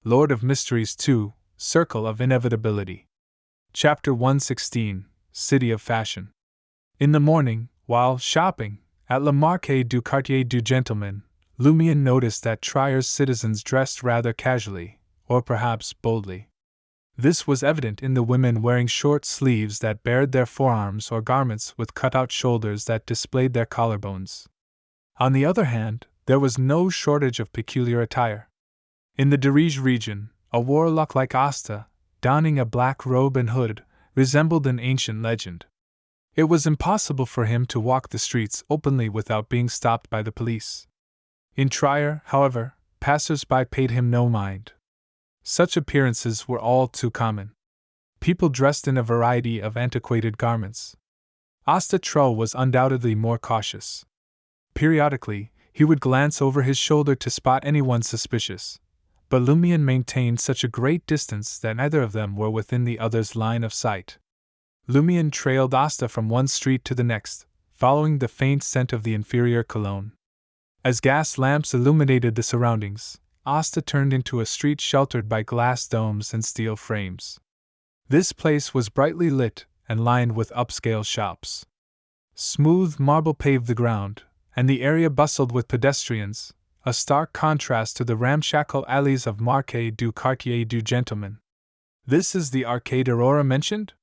Lord of Mysteries 2, Circle of Inevitability. Chapter 116, City of Fashion. In the morning, while shopping at Le Marché du Quartier du Gentleman, Lumion noticed that Trier's citizens dressed rather casually, or perhaps boldly. This was evident in the women wearing short sleeves that bared their forearms or garments with cut-out shoulders that displayed their collarbones. On the other hand, there was no shortage of peculiar attire. In the Dirige region, a warlock like Asta, donning a black robe and hood, resembled an ancient legend. It was impossible for him to walk the streets openly without being stopped by the police. In Trier, however, passers-by paid him no mind. Such appearances were all too common. People dressed in a variety of antiquated garments. Asta Trull was undoubtedly more cautious. Periodically, he would glance over his shoulder to spot anyone suspicious, but Lumion maintained such a great distance that neither of them were within the other's line of sight. Lumion trailed Asta from one street to the next, following the faint scent of the inferior cologne. As gas lamps illuminated the surroundings, Asta turned into a street sheltered by glass domes and steel frames. This place was brightly lit and lined with upscale shops. Smooth marble paved the ground, and the area bustled with pedestrians, a stark contrast to the ramshackle alleys of Marché du Quartier du Gentleman. "This is the Arcade Aurora mentioned?"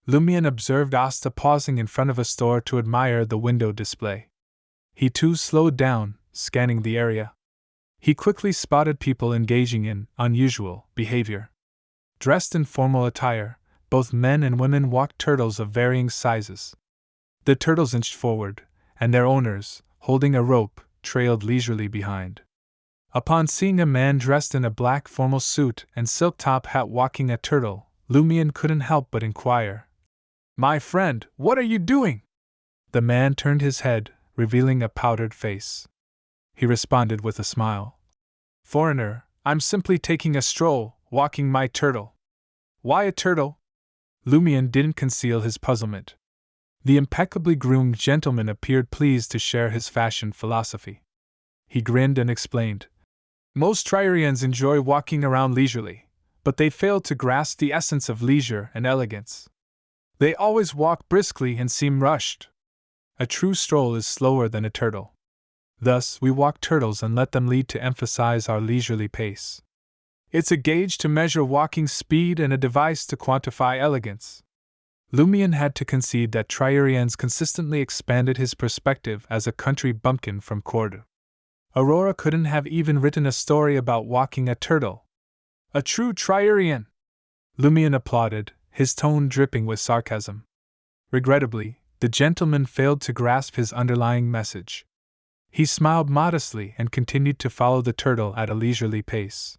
Lumion observed Asta pausing in front of a store to admire the window display. He too slowed down, scanning the area. He quickly spotted people engaging in unusual behavior. Dressed in formal attire, both men and women walked turtles of varying sizes. The turtles inched forward, and their owners, holding a rope, trailed leisurely behind. Upon seeing a man dressed in a black formal suit and silk top hat walking a turtle, Lumion couldn't help but inquire, "My friend, what are you doing?" The man turned his head, revealing a powdered face. He responded with a smile, "Foreigner, I'm simply taking a stroll, walking my turtle." "Why a turtle?" Lumion didn't conceal his puzzlement. The impeccably groomed gentleman appeared pleased to share his fashion philosophy. He grinned and explained, "Most Trierians enjoy walking around leisurely, but they fail to grasp the essence of leisure and elegance. They always walk briskly and seem rushed. A true stroll is slower than a turtle. Thus, we walk turtles and let them lead to emphasize our leisurely pace. It's a gauge to measure walking speed and a device to quantify elegance." Lumion had to concede that Trierians consistently expanded his perspective as a country bumpkin from Cordoue. Aurora couldn't have even written a story about walking a turtle. "A true Trierian!" Lumion applauded, his tone dripping with sarcasm. Regrettably, the gentleman failed to grasp his underlying message. He smiled modestly and continued to follow the turtle at a leisurely pace.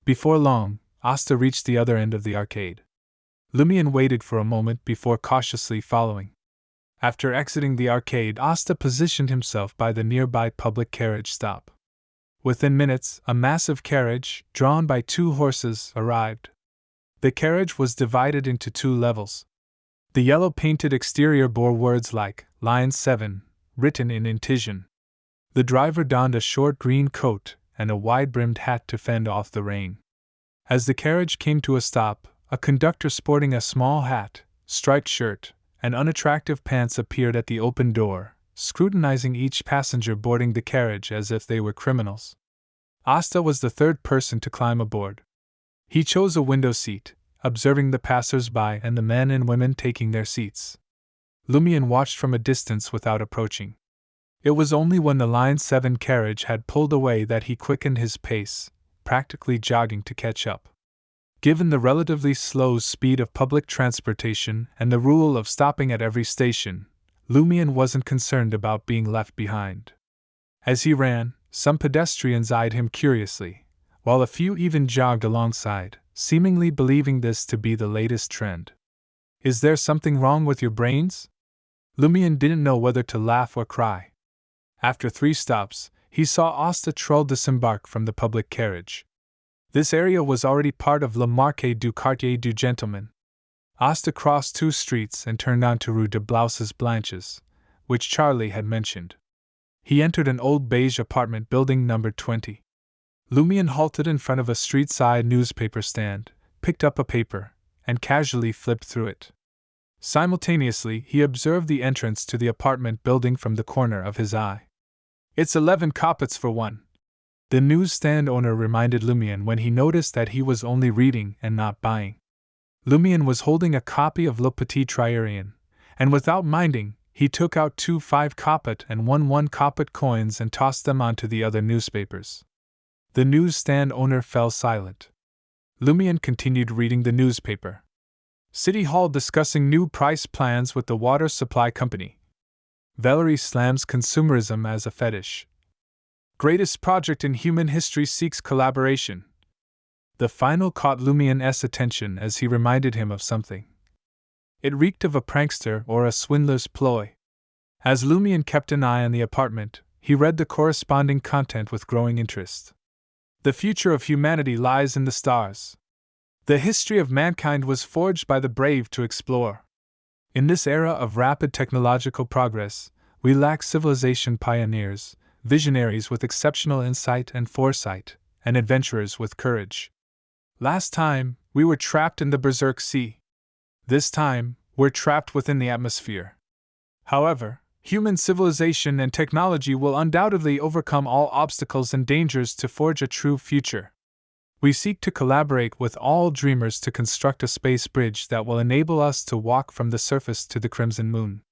Before long, Asta reached the other end of the arcade. Lumion waited for a moment before cautiously following. After exiting the arcade, Asta positioned himself by the nearby public carriage stop. Within minutes, a massive carriage, drawn by 2 horses, arrived. The carriage was divided into 2 levels. The yellow-painted exterior bore words like Line 7, written in incision. The driver donned a short green coat and a wide-brimmed hat to fend off the rain. As the carriage came to a stop, a conductor sporting a small hat, striped shirt, and unattractive pants appeared at the open door, scrutinizing each passenger boarding the carriage as if they were criminals. Asta was the 3rd person to climb aboard. He chose a window seat, observing the passers-by and the men and women taking their seats. Lumion watched from a distance without approaching. It was only when the Line 7 carriage had pulled away that he quickened his pace, practically jogging to catch up. Given the relatively slow speed of public transportation and the rule of stopping at every station, Lumion wasn't concerned about being left behind. As he ran, some pedestrians eyed him curiously, while a few even jogged alongside, seemingly believing this to be the latest trend. "Is there something wrong with your brains?" Lumion didn't know whether to laugh or cry. After 3 stops, he saw Asta Trull disembark from the public carriage. This area was already part of Le Marché du Quartier du Gentleman. Asta crossed 2 streets and turned onto Rue de Blouses Blanches, which Charlie had mentioned. He entered an old beige apartment building numbered 20. Lumion halted in front of a street-side newspaper stand, picked up a paper, and casually flipped through it. Simultaneously, he observed the entrance to the apartment building from the corner of his eye. "It's 11 kopecks for one," the newsstand owner reminded Lumion when he noticed that he was only reading and not buying. Lumion was holding a copy of Le Petit Triarien, and without minding, he took out 2 5-kopek and 1 1-kopek coins and tossed them onto the other newspapers. The newsstand owner fell silent. Lumion continued reading the newspaper. City Hall discussing new price plans with the water supply company. Valerie slams consumerism as a fetish. Greatest project in human history seeks collaboration. The final caught Lumion's attention as he reminded him of something. It reeked of a prankster or a swindler's ploy. As Lumion kept an eye on the apartment, he read the corresponding content with growing interest. The future of humanity lies in the stars. The history of mankind was forged by the brave to explore. In this era of rapid technological progress, we lack civilization pioneers, visionaries with exceptional insight and foresight, and adventurers with courage. Last time, we were trapped in the Berserk Sea. This time, we're trapped within the atmosphere. However, human civilization and technology will undoubtedly overcome all obstacles and dangers to forge a true future. We seek to collaborate with all dreamers to construct a space bridge that will enable us to walk from the surface to the Crimson Moon.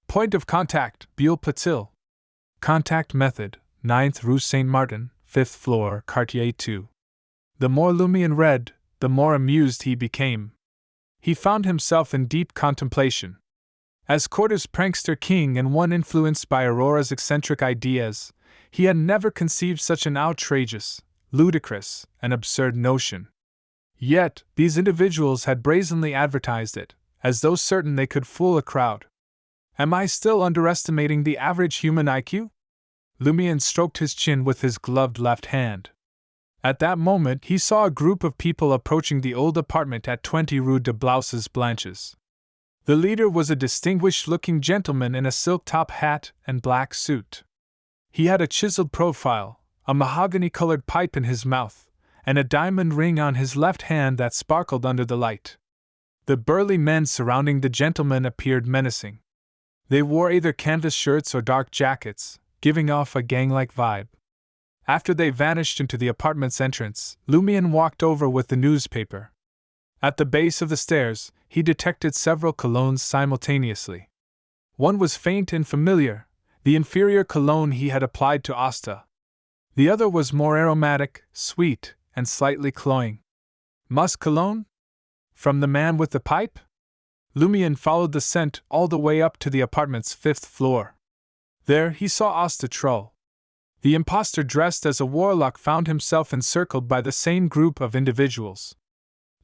Point of contact, Biel Patil. Contact method, 9th Rue Saint Martin, 5th floor, Quartier 2. The more Lumion read, the more amused he became. He found himself in deep contemplation. As Quarter's prankster king and one influenced by Aurora's eccentric ideas, he had never conceived such an outrageous, ludicrous, and absurd notion. Yet, these individuals had brazenly advertised it, as though certain they could fool a crowd. Am I still underestimating the average human IQ? Lumion stroked his chin with his gloved left hand. At that moment, he saw a group of people approaching the old apartment at 20 Rue de Blouses Blanches. The leader was a distinguished-looking gentleman in a silk top hat and black suit. He had a chiseled profile, a mahogany-colored pipe in his mouth, and a diamond ring on his left hand that sparkled under the light. The burly men surrounding the gentleman appeared menacing. They wore either canvas shirts or dark jackets, giving off a gang-like vibe. After they vanished into the apartment's entrance, Lumion walked over with the newspaper. At the base of the stairs, he detected several colognes simultaneously. One was faint and familiar, the inferior cologne he had applied to Asta. The other was more aromatic, sweet, and slightly cloying. Musk cologne? From the man with the pipe? Lumion followed the scent all the way up to the apartment's 5th floor. There he saw Asta Troll. The impostor dressed as a warlock found himself encircled by the same group of individuals.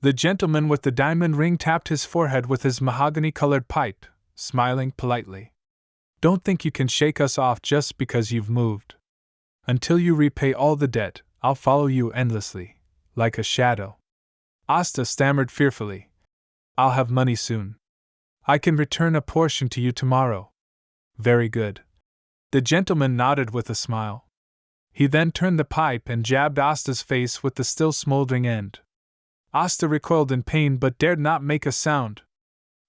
The gentleman with the diamond ring tapped his forehead with his mahogany-colored pipe, smiling politely. Don't think you can shake us off just because you've moved. Until you repay all the debt, I'll follow you endlessly, like a shadow. Asta stammered fearfully. I'll have money soon. I can return a portion to you tomorrow. Very good. The gentleman nodded with a smile. He then turned the pipe and jabbed Asta's face with the still smoldering end. Asta recoiled in pain but dared not make a sound.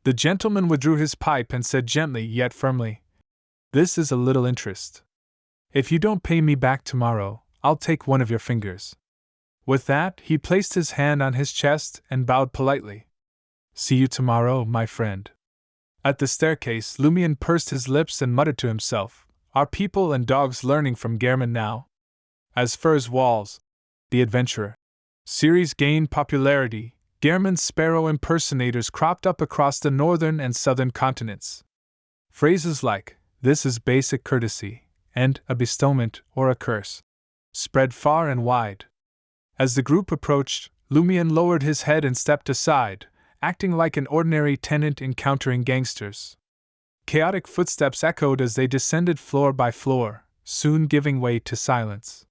The gentleman withdrew his pipe and said gently yet firmly, "This is a little interest. If you don't pay me back tomorrow, I'll take one of your fingers." With that, he placed his hand on his chest and bowed politely. "See you tomorrow, my friend." At the staircase, Lumion pursed his lips and muttered to himself, "Are people and dogs learning from Gehrman now?" As Furs Walls, the adventurer series gained popularity, Gehrman's sparrow impersonators cropped up across the northern and southern continents. Phrases like, "This is basic courtesy," and "a bestowment or a curse," spread far and wide. As the group approached, Lumion lowered his head and stepped aside, acting like an ordinary tenant encountering gangsters. Chaotic footsteps echoed as they descended floor by floor, soon giving way to silence.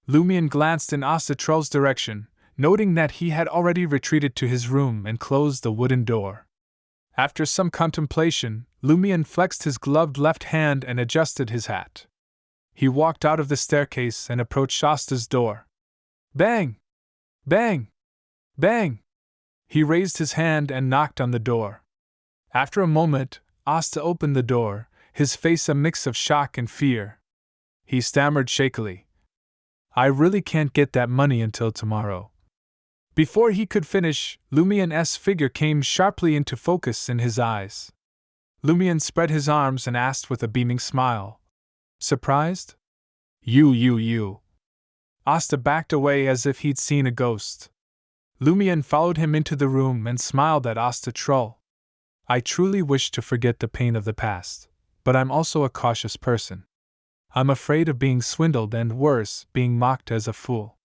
Lumion glanced in Asta Troll's direction, noting that he had already retreated to his room and closed the wooden door. After some contemplation, Lumion flexed his gloved left hand and adjusted his hat. He walked out of the staircase and approached Asta's door. Bang! Bang! Bang! He raised his hand and knocked on the door. After a moment, Asta opened the door, his face a mix of shock and fear. He stammered shakily, "I really can't get that money until tomorrow." Before he could finish, Lumien's figure came sharply into focus in his eyes. Lumien spread his arms and asked with a beaming smile, "Surprised?" You. Asta backed away as if he'd seen a ghost. Lumien followed him into the room and smiled at Asta Trull. "I truly wish to forget the pain of the past, but I'm also a cautious person. I'm afraid of being swindled and worse, being mocked as a fool.